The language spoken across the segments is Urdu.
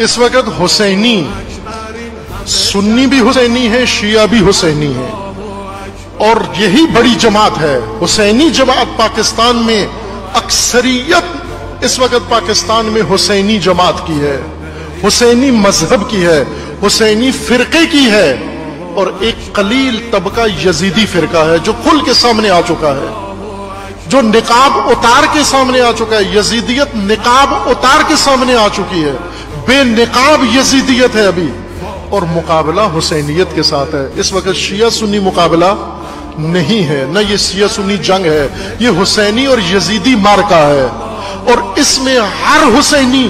اس وقت حسینی، سنی بھی حسینی ہے، شیعہ بھی حسینی ہے، اور یہی بڑی جماعت ہے۔ حسینی جماعت پاکستان میں اکثریت اس وقت پاکستان میں حسینی جماعت کی ہے، حسینی مذہب کی ہے، حسینی فرقے کی ہے، اور ایک قلیل طبقہ یزیدی فرقہ ہے جو کھل کے سامنے آ چکا ہے، جو نقاب اتار کے سامنے آ چکا ہے۔ یزیدیت نقاب اتار کے سامنے آ چکی ہے، بے نقاب یزیدیت ہے ابھی، اور مقابلہ حسینیت کے ساتھ ہے۔ اس وقت شیعہ سنی مقابلہ نہیں ہے، نہ یہ شیعہ سنی جنگ ہے، یہ حسینی اور یزیدی مارکا ہے، اور اس میں ہر حسینی،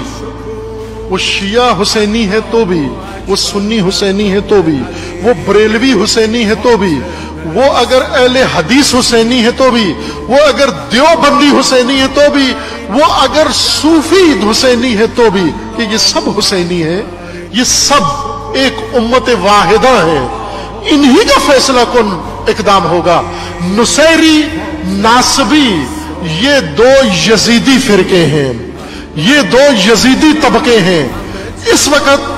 وہ شیعہ حسینی ہے تو بھی، وہ سنی حسینی ہے تو بھی، وہ بریلوی حسینی ہے تو بھی، وہ اگر اہل حدیث حسینی ہے تو بھی، وہ اگر دیوبندی حسینی ہے تو بھی، وہ اگر صوفی حسینی ہے تو بھی، کہ یہ سب حسینی ہیں، یہ سب ایک امت واحدہ ہے۔ انہی کا فیصلہ کن اقدام ہوگا۔ نصیری، ناصبی، یہ دو یزیدی فرقے ہیں، یہ دو یزیدی طبقے ہیں۔ اس وقت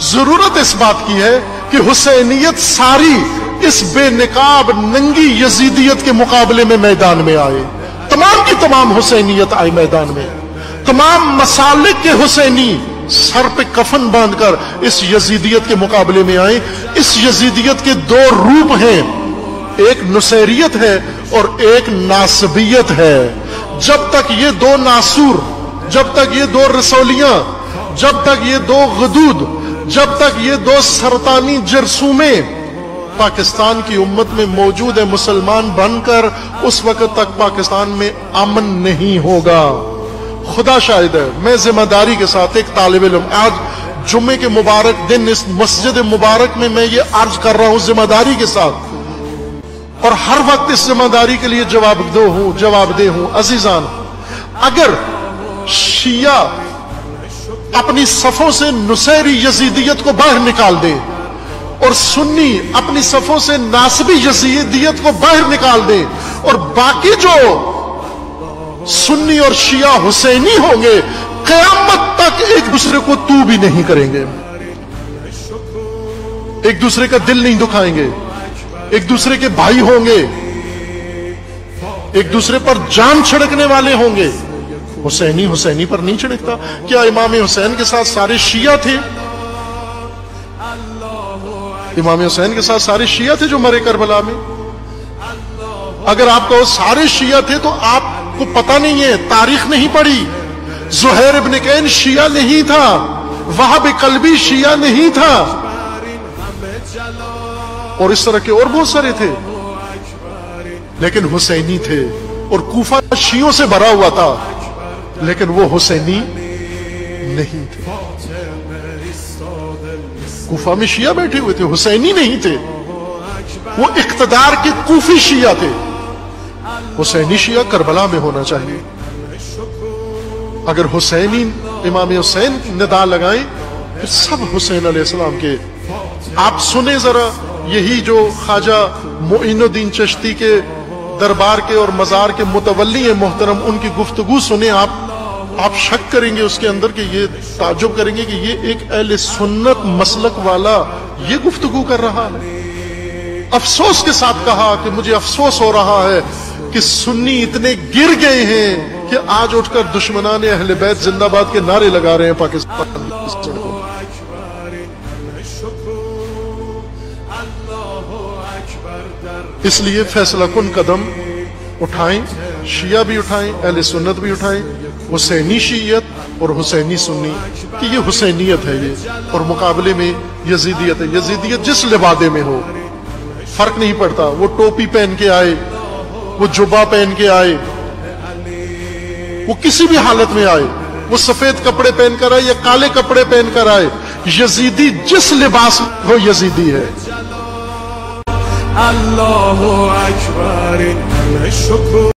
ضرورت اس بات کی ہے کہ حسینیت ساری اس بے نقاب ننگی یزیدیت کے مقابلے میں میدان میں آئے، تمام کی تمام حسینیت آئے میدان میں، تمام مسالک کے حسینی سر پہ کفن باندھ کر اس یزیدیت کے مقابلے میں آئے۔ اس یزیدیت کے دو روپ ہیں، ایک نصیریت ہے اور ایک ناصبیت ہے۔ جب تک یہ دو ناصور، جب تک یہ دو رسولیاں، جب تک یہ دو غدود، جب تک یہ دو سرطانی جرثومیں پاکستان کی امت میں موجود ہے مسلمان بن کر، اس وقت تک پاکستان میں امن نہیں ہوگا۔ خدا شاہد ہے، میں ذمہ داری کے ساتھ ایک طالب علم، آج جمعے کے مبارک دن اس مسجد مبارک میں یہ عرض کر رہا ہوں ذمہ داری کے ساتھ، اور ہر وقت اس ذمہ داری کے لیے جواب دہ ہوں۔ عزیزان، اگر شیعہ اپنی صفوں سے نصیری یزیدیت کو باہر نکال دے، اور سنی اپنی صفوں سے ناصبی یزیدیت کو باہر نکال دے، اور باقی جو سنی اور شیعہ حسینی ہوں گے، قیامت تک ایک دوسرے کو تو بھی نہیں کریں گے، ایک دوسرے کا دل نہیں دکھائیں گے، ایک دوسرے کے بھائی ہوں گے، ایک دوسرے پر جان چھڑکنے والے ہوں گے۔ حسینی حسینی پر نہیں چھڑکتا۔ کیا امام حسین کے ساتھ سارے شیعہ تھے؟ امام حسین کے ساتھ سارے شیعہ تھے جو مرے کربلا میں؟ اگر آپ کو سارے شیعہ تھے تو آپ کو پتہ نہیں ہے، تاریخ نہیں پڑھی۔ زہیر ابن کین شیعہ نہیں تھا، وہب قلبی شیعہ نہیں تھا، اور اس طرح کے اور بہت سارے تھے، لیکن حسینی تھے۔ اور کوفہ شیعوں سے بھرا ہوا تھا، لیکن وہ حسینی نہیں تھے۔ کوفہ میں شیعہ بیٹھے ہوئے تھے، حسینی نہیں تھے، وہ اقتدار کے کوفی شیعہ تھے۔ حسینی شیعہ کربلا میں ہونا چاہیے۔ اگر حسینی امام حسین ندا لگائیں، پھر سب حسین علیہ السلام کے۔ آپ سنیں ذرا، یہی جو خواجہ معین الدین چشتی کے دربار کے اور مزار کے متولی ہیں محترم، ان کی گفتگو سنیں، آپ شک کریں گے اس کے اندر، کہ یہ تعجب کریں گے کہ یہ ایک اہل سنت مسلک والا یہ گفتگو کر رہا ہے۔ افسوس کے ساتھ کہا کہ مجھے افسوس ہو رہا ہے کہ سنی اتنے گر گئے ہیں کہ آج اٹھ کر دشمنان اہل بیت زندہ باد کے نعرے لگا رہے ہیں پاکستان کی سڑکوں۔ اس لیے فیصلہ کن قدم اٹھائیں، شیعہ بھی اٹھائیں، اہل سنت بھی اٹھائیں، حسینی شیعت اور حسینی سنی، کہ یہ حسینیت ہے یہ، اور مقابلے میں یزیدیت ہے۔ یزیدیت جس لبادے میں ہو، فرق نہیں پڑتا، وہ ٹوپی پہن کے آئے، وہ جبہ پہن کے آئے، وہ کسی بھی حالت میں آئے، وہ سفید کپڑے پہن کر آئے یا کالے کپڑے پہن کر آئے، یزیدی جس لباس ہو یزیدی ہے۔ اللہ اکبر، شکر